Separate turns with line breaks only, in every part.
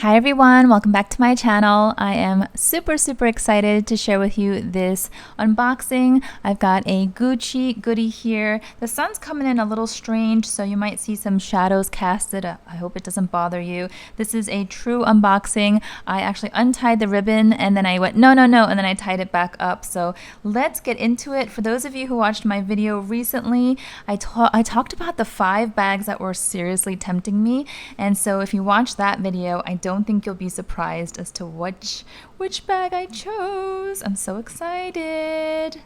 Hi everyone, welcome back to my channel. I am super excited to share with you this unboxing. I've got a Gucci goodie here. The sun's coming in a little strange, so you might see some shadows casted. I hope it doesn't bother you. This is a true unboxing. I actually untied the ribbon and then I went no, and then I tied it back up. So let's get into it. For those of you who watched my video recently, I talked about the 5 bags that were seriously tempting me. And so if you watch that video, I don't think you'll be surprised as to which bag I chose. I'm so excited.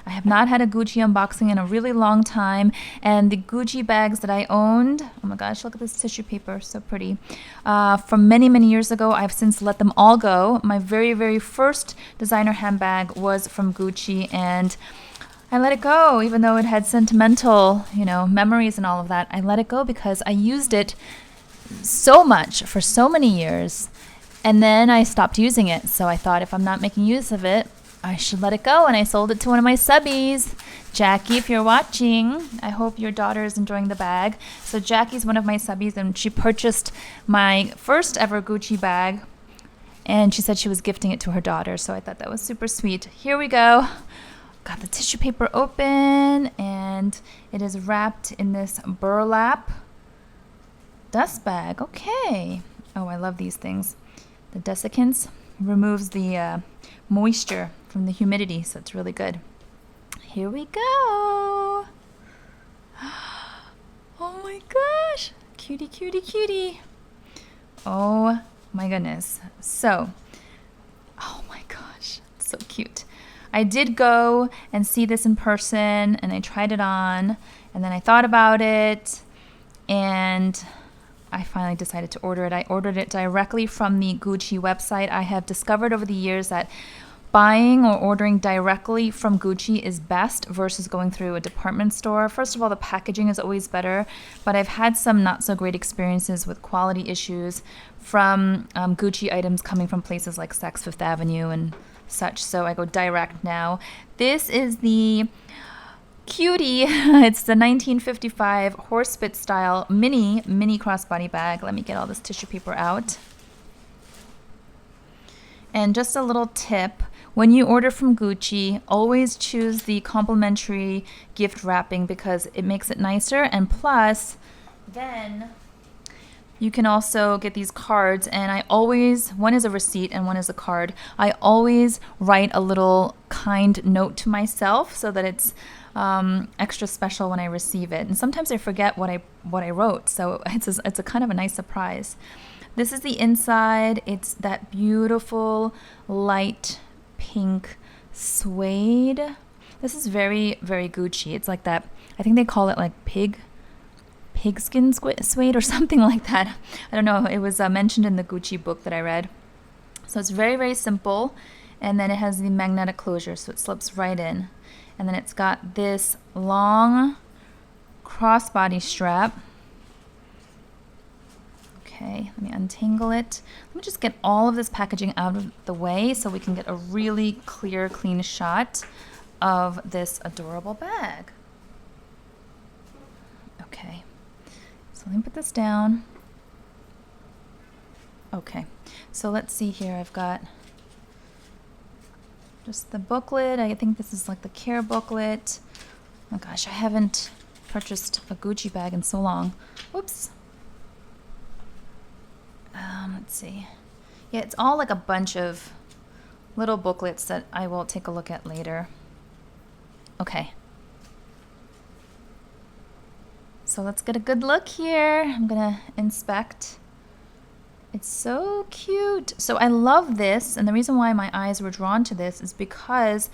I have not had a Gucci unboxing in a really long time, and the Gucci bags that I owned, oh my gosh, look at this tissue paper, so pretty, from many years ago. I've since let them all go. My very first designer handbag was from Gucci, and I let it go, even though it had sentimental, memories and all of that. I let it go because I used it so much for so many years, and then I stopped using it. So I thought, if I'm not making use of it, I should let it go, and I sold it to one of my subbies. Jackie, if you're watching, I hope your daughter is enjoying the bag. So Jackie's one of my subbies, and she purchased my first ever Gucci bag, and she said she was gifting it to her daughter, so I thought that was super sweet. Here we go. Got the tissue paper open, and it is wrapped in this burlap dust bag. Okay. Oh, I love these things. The desiccants removes the moisture from the humidity, so it's really good. Here we go. Oh my gosh. Cutie. Oh my goodness. So, oh my gosh, it's so cute. I did go and see this in person, and I tried it on, and then I thought about it, and I finally decided to order it. I ordered it directly from the Gucci website. I have discovered over the years that buying or ordering directly from Gucci is best versus going through a department store. First of all, the packaging is always better, but I've had some not so great experiences with quality issues from Gucci items coming from places like Saks Fifth Avenue and such, so I go direct now. This is the cutie. It's the 1955 horsebit style mini crossbody bag. Let me get all this tissue paper out. And just a little tip, when you order from Gucci, always choose the complimentary gift wrapping because it makes it nicer, and plus then you can also get these cards, and I always, one is a receipt and one is a card. I always write a little kind note to myself so that it's extra special when I receive it. And sometimes I forget what I wrote, so it's a kind of a nice surprise. This is the inside. It's that beautiful light pink suede. This is very Gucci. It's like that, I think they call it like pigskin suede or something like that. I don't know. It was mentioned in the Gucci book that I read. So it's very simple, and then it has the magnetic closure, so it slips right in. And then it's got this long crossbody strap. Okay, let me untangle it. Let me just get all of this packaging out of the way so we can get a really clear, clean shot of this adorable bag. Okay, so let me put this down. Okay, so let's see here. I've got just the booklet. I think this is like the care booklet. Oh gosh, I haven't purchased a Gucci bag in so long. Whoops. Let's see. Yeah, it's all like a bunch of little booklets that I will take a look at later. Okay. So let's get a good look here. I'm gonna inspect. It's so cute. So I love this, and the reason why my eyes were drawn to this is because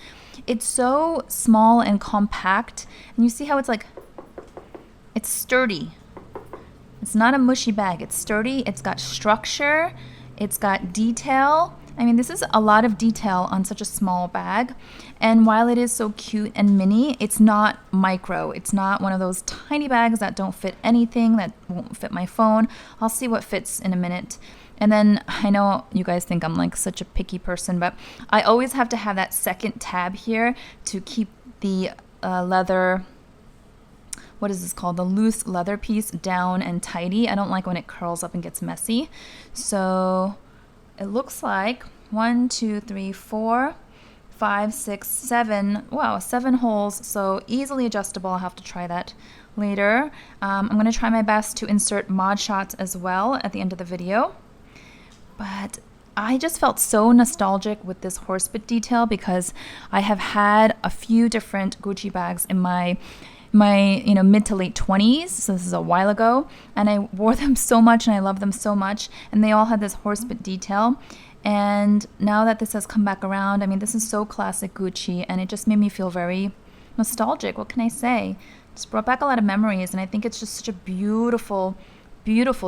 it's so small and compact, and you see how it's like, it's sturdy. It's not a mushy bag. It's sturdy. It's got structure. It's got detail. I mean, this is a lot of detail on such a small bag. And while it is so cute and mini, it's not micro. It's not one of those tiny bags that don't fit anything, that won't fit my phone. I'll see what fits in a minute. And then I know you guys think I'm like such a picky person, but I always have to have that second tab here to keep the leather what is this called? The loose leather piece down and tidy. I don't like when it curls up and gets messy. So it looks like 1, 2, 3, 4, 5, 6, 7. Wow, 7 holes. So easily adjustable. I'll have to try that later. I'm going to try my best to insert mod shots as well at the end of the video. But I just felt so nostalgic with this horsebit detail because I have had a few different Gucci bags in my mid to late 20s, so this is a while ago, and I wore them so much and I love them so much, and they all had this horsebit detail. And now that this has come back around, I mean, this is so classic Gucci, and it just made me feel very nostalgic. What can I say? Just brought back a lot of memories, and I think it's just such a beautiful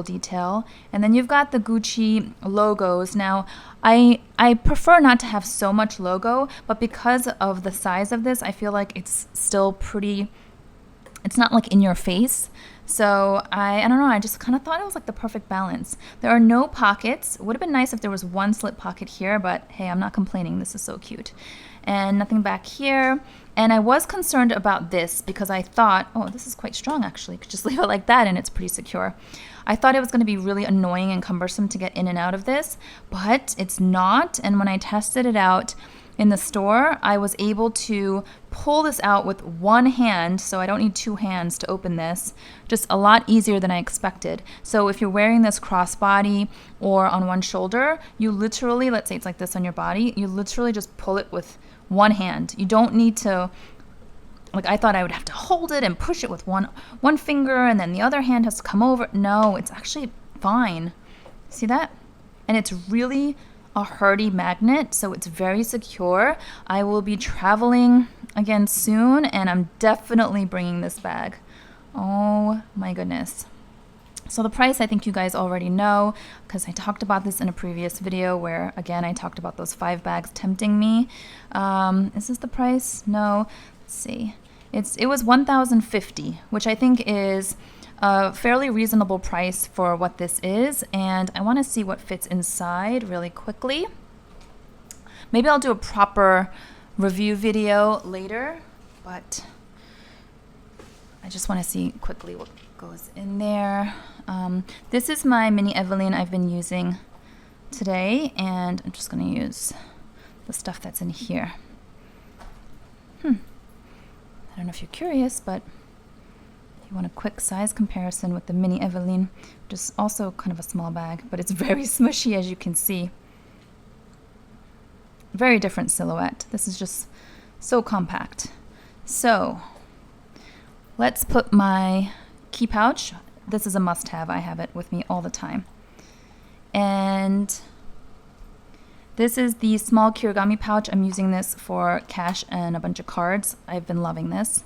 detail. And then you've got the Gucci logos. Now, I prefer not to have so much logo, but because of the size of this, I feel like it's still pretty, it's not like in your face. So I don't know, I just kind of thought it was like the perfect balance. There are no pockets. It would have been nice if there was one slip pocket here, but hey, I'm not complaining. This is so cute. And nothing back here. And I was concerned about this because I thought, oh, this is quite strong actually. You could just leave it like that and it's pretty secure. I thought it was going to be really annoying and cumbersome to get in and out of this, but it's not. And when I tested it out in the store, I was able to pull this out with one hand, so I don't need two hands to open this. Just a lot easier than I expected. So if you're wearing this crossbody or on one shoulder, you literally, let's say it's like this on your body, you literally just pull it with one hand. You don't need to, like I thought I would have to hold it and push it with one finger and then the other hand has to come over. No, it's actually fine. See that? And it's really a hardy magnet, so it's very secure. I will be traveling again soon, and I'm definitely bringing this bag. Oh my goodness. So the price, I think you guys already know, because I talked about this in a previous video where, again, I talked about those 5 bags tempting me. Is this the price? No. Let's see. It was $1,050, which I think is a fairly reasonable price for what this is, and I want to see what fits inside really quickly. Maybe I'll do a proper review video later, but I just want to see quickly what goes in there. This is my mini Evelyn I've been using today, and I'm just going to use the stuff that's in here. I don't know if you're curious, but you want a quick size comparison with the mini Evelyn, which is also kind of a small bag, but it's very smushy, as you can see. Very different silhouette. This is just so compact. So let's put my key pouch. This is a must-have. I have it with me all the time. And this is the small Kirigami pouch. I'm using this for cash and a bunch of cards. I've been loving this.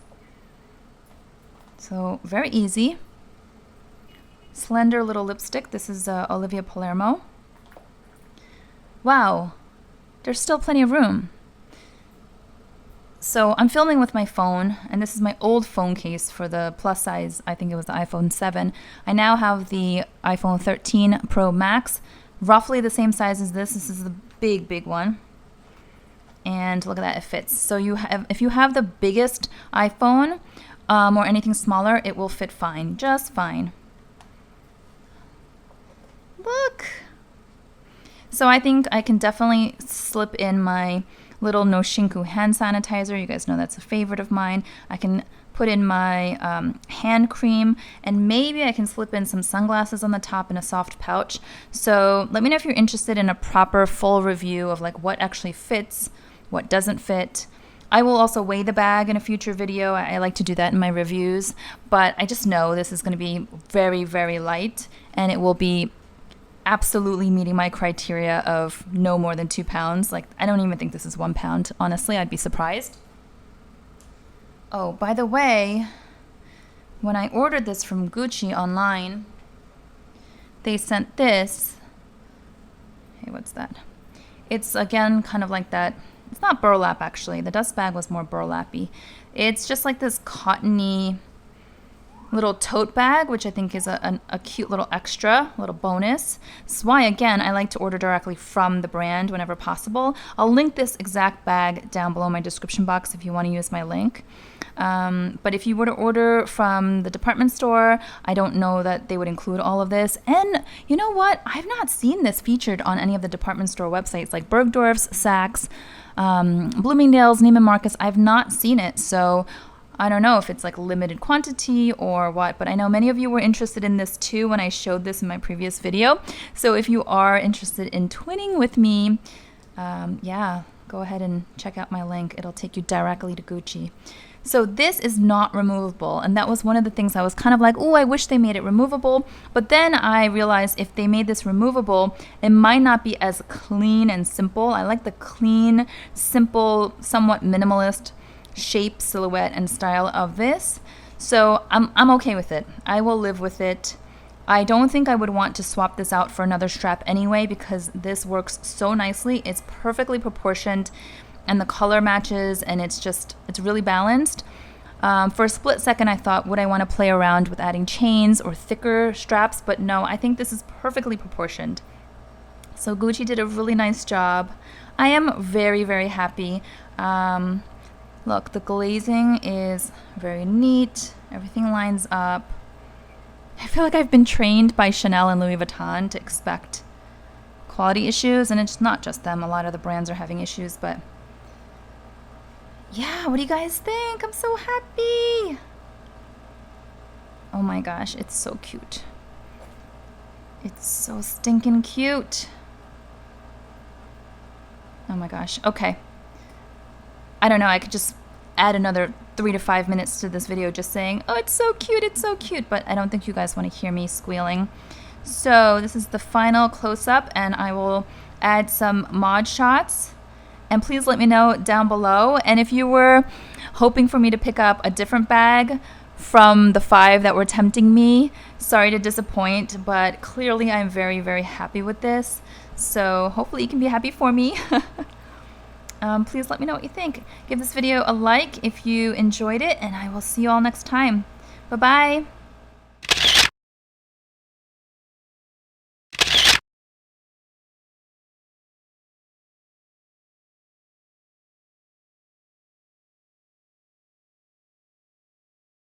So very easy. Slender little lipstick. This is Olivia Palermo. Wow, there's still plenty of room. So I'm filming with my phone, and this is my old phone case for the plus size. I think it was the iPhone 7. I now have the iPhone 13 Pro Max, roughly the same size as this. This is the big one. And look at that, it fits. So you have, if you have the biggest iPhone, or anything smaller, it will fit fine, just fine. Look. So I think I can definitely slip in my little Noshinku hand sanitizer. You guys know that's a favorite of mine. I can put in my hand cream, and maybe I can slip in some sunglasses on the top in a soft pouch. So let me know if you're interested in a proper full review of like what actually fits, what doesn't fit. I will also weigh the bag in a future video. I like to do that in my reviews, but I just know this is going to be very, very light, and it will be absolutely meeting my criteria of no more than 2 pounds. Like, I don't even think this is 1 pound. Honestly, I'd be surprised. Oh, by the way, when I ordered this from Gucci online, they sent this. Hey, what's that? It's again kind of like that. It's not burlap, actually. The dust bag was more burlappy. It's just like this cottony little tote bag, which I think is a cute little extra, little bonus. This is why, again, I like to order directly from the brand whenever possible. I'll link this exact bag down below in my description box if you want to use my link. But if you were to order from the department store, I don't know that they would include all of this. And you know what? I've not seen this featured on any of the department store websites like Bergdorf's, Saks, Bloomingdale's, Neiman Marcus. I've not seen it. So I don't know if it's like limited quantity or what, but I know many of you were interested in this too when I showed this in my previous video. So if you are interested in twinning with me, yeah, go ahead and check out my link. It'll take you directly to Gucci. So this is not removable, and that was one of the things I was kind of like, oh, I wish they made it removable. But then I realized if they made this removable, it might not be as clean and simple. I like the clean, simple, somewhat minimalist shape, silhouette, and style of this. So I'm okay with it. I will live with it. I don't think I would want to swap this out for another strap anyway, because this works so nicely. It's perfectly proportioned and the color matches, and it's really balanced. For a split second I thought, would I want to play around with adding chains or thicker straps? But no, I think this is perfectly proportioned. So Gucci did a really nice job. I am very, very happy. Look, the glazing is very neat. Everything lines up. I feel like I've been trained by Chanel and Louis Vuitton to expect quality issues, and it's not just them. A lot of the brands are having issues, but yeah, what do you guys think? I'm so happy. Oh my gosh, it's so cute. It's so stinking cute. Oh my gosh. Okay. I don't know, I could just add another 3 to 5 minutes to this video just saying, oh, it's so cute, but I don't think you guys want to hear me squealing. So this is the final close-up, and I will add some mod shots. And please let me know down below. And if you were hoping for me to pick up a different bag from the 5 that were tempting me, sorry to disappoint, but clearly I'm very, very happy with this. So hopefully you can be happy for me. Please let me know what you think. Give this video a like if you enjoyed it, and I will see you all next time. Bye-bye.